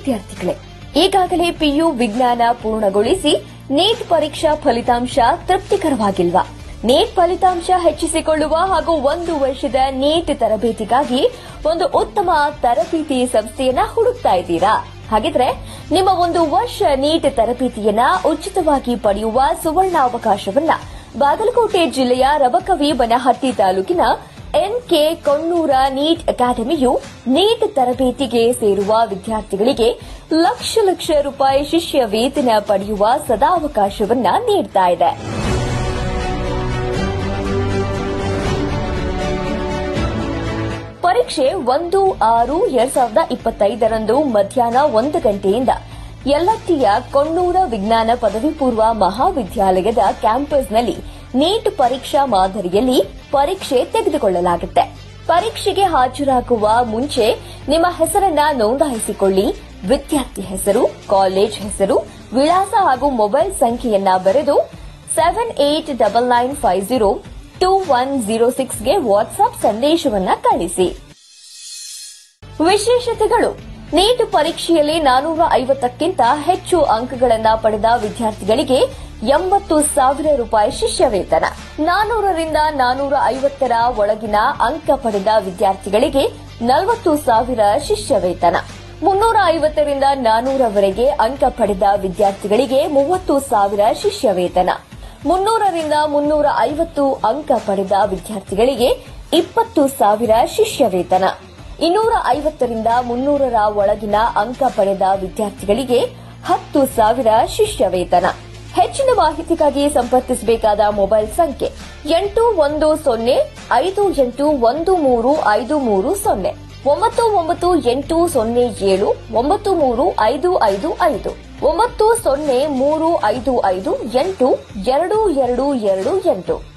ವಿದ್ಯಾರ್ಥಿಗಳೇ, ಈಗಾಗಲೇ ಪಿಯು ವಿಜ್ಞಾನ ಪೂರ್ಣಗೊಳಿಸಿ ನೀಟ್ ಪರೀಕ್ಷಾ ಫಲಿತಾಂಶ ತೃಪ್ತಿಕರವಾಗಿಲ್ವಾ? ನೀಟ್ ಫಲಿತಾಂಶ ಹೆಚ್ಚಿಸಿಕೊಳ್ಳುವ ಹಾಗೂ 1 ವರ್ಷದ ನೀಟ್ ತರಬೇತಿಗಾಗಿ ಒಂದು ಉತ್ತಮ ತರಬೇತಿ ಸಂಸ್ಥೆಯನ್ನ ಹುಡುಕ್ತಾ ಇದ್ದೀರಾ? ಹಾಗಿದ್ರೆ ನಿಮ್ಮ 1 ವರ್ಷ ನೀಟ್ ತರಬೇತಿಯನ್ನ ಉಚಿತವಾಗಿ ಪಡೆಯುವ ಸುವರ್ಣಾವಕಾಶವನ್ನ ಬಾಗಲಕೋಟೆ ಜಿಲ್ಲೆಯ ರಬಕವಿ ಬನಹಟ್ಟಿ ತಾಲೂಕಿನ ಎನ್ಕೆ ಕೊಣ್ಣೂರ ನೀಟ್ ಅಕಾಡೆಮಿಯು ನೀಟ್ ತರಬೇತಿಗೆ ಸೇರುವ ವಿದ್ಯಾರ್ಥಿಗಳಿಗೆ ಲಕ್ಷ ರೂಪಾಯಿ ಶಿಷ್ಯ ವೇತನ ಪಡೆಯುವ ಸದಾವಕಾಶವನ್ನ ನೀಡ್ತಾ ಇದೆ. ಪರೀಕ್ಷೆ 1/6/2025 ಮಧ್ಯಾಹ್ನ 1 ಗಂಟೆಯಿಂದ ಯಲ್ಲಟ್ಟಿಯ ಕೊಣ್ಣೂರ ವಿಜ್ಞಾನ ಪದವಿ ಪೂರ್ವ ಮಹಾವಿದ್ಯಾಲಯದ ಕ್ಯಾಂಪಸ್ನಲ್ಲಿ ನೀಟ್ ಪರೀಕ್ಷಾ ಮಾದರಿಯಲ್ಲಿ ಪರೀಕ್ಷೆ ತೆಗೆದುಕೊಳ್ಳಲಾಗುತ್ತೆ. ಪರೀಕ್ಷೆಗೆ ಹಾಜರಾಗುವ ಮುಂಚೆ ನಿಮ್ಮ ಹೆಸರನ್ನ ನೋಂದಾಯಿಸಿಕೊಳ್ಳಿ. ವಿದ್ಯಾರ್ಥಿ ಹೆಸರು, ಕಾಲೇಜ್ ಹೆಸರು, ವಿಳಾಸ ಹಾಗೂ ಮೊಬೈಲ್ ಸಂಖ್ಯೆಯನ್ನ ಬರೆದು 7899502106ಗೆ ವಾಟ್ಸ್ಆಪ್ ಸಂದೇಶವನ್ನ ಕಳಿಸಿ. ವಿಶೇಷತೆಗಳು: ನೀಟ್ ಪರೀಕ್ಷೆಯಲ್ಲಿ 450ಕ್ಕಿಂತ ಹೆಚ್ಚು ಅಂಕಗಳನ್ನು ಪಡೆದ ವಿದ್ಯಾರ್ಥಿಗಳಿಗೆ 80,000 ರೂಪಾಯಿ ಶಿಷ್ಯ ವೇತನ. 400ರಿಂದ 450ರ ಒಳಗಿನ ಅಂಕ ಪಡೆದ ವಿದ್ಯಾರ್ಥಿಗಳಿಗೆ 40,000 ಶಿಷ್ಯ ವೇತನ. 350ರಿಂದ 400ರವರೆಗೆ ಅಂಕ ಪಡೆದ ವಿದ್ಯಾರ್ಥಿಗಳಿಗೆ 30,000 ಶಿಷ್ಯ ವೇತನ. 300ರಿಂದ 350 ಅಂಕ ಪಡೆದ ವಿದ್ಯಾರ್ಥಿಗಳಿಗೆ 20,000 ಶಿಷ್ಯ ವೇತನ. 250ರಿಂದ 300ರ ಒಳಗಿನ ಅಂಕ ಪಡೆದ ವಿದ್ಯಾರ್ಥಿಗಳಿಗೆ 10,000 ಶಿಷ್ಯ ವೇತನ. ಹೆಚ್ಚಿನ ಮಾಹಿತಿಗಾಗಿ ಸಂಪರ್ಕಿಸಬೇಕಾದ ಮೊಬೈಲ್ ಸಂಖ್ಯೆ 8105813530 9980793555 9035582228.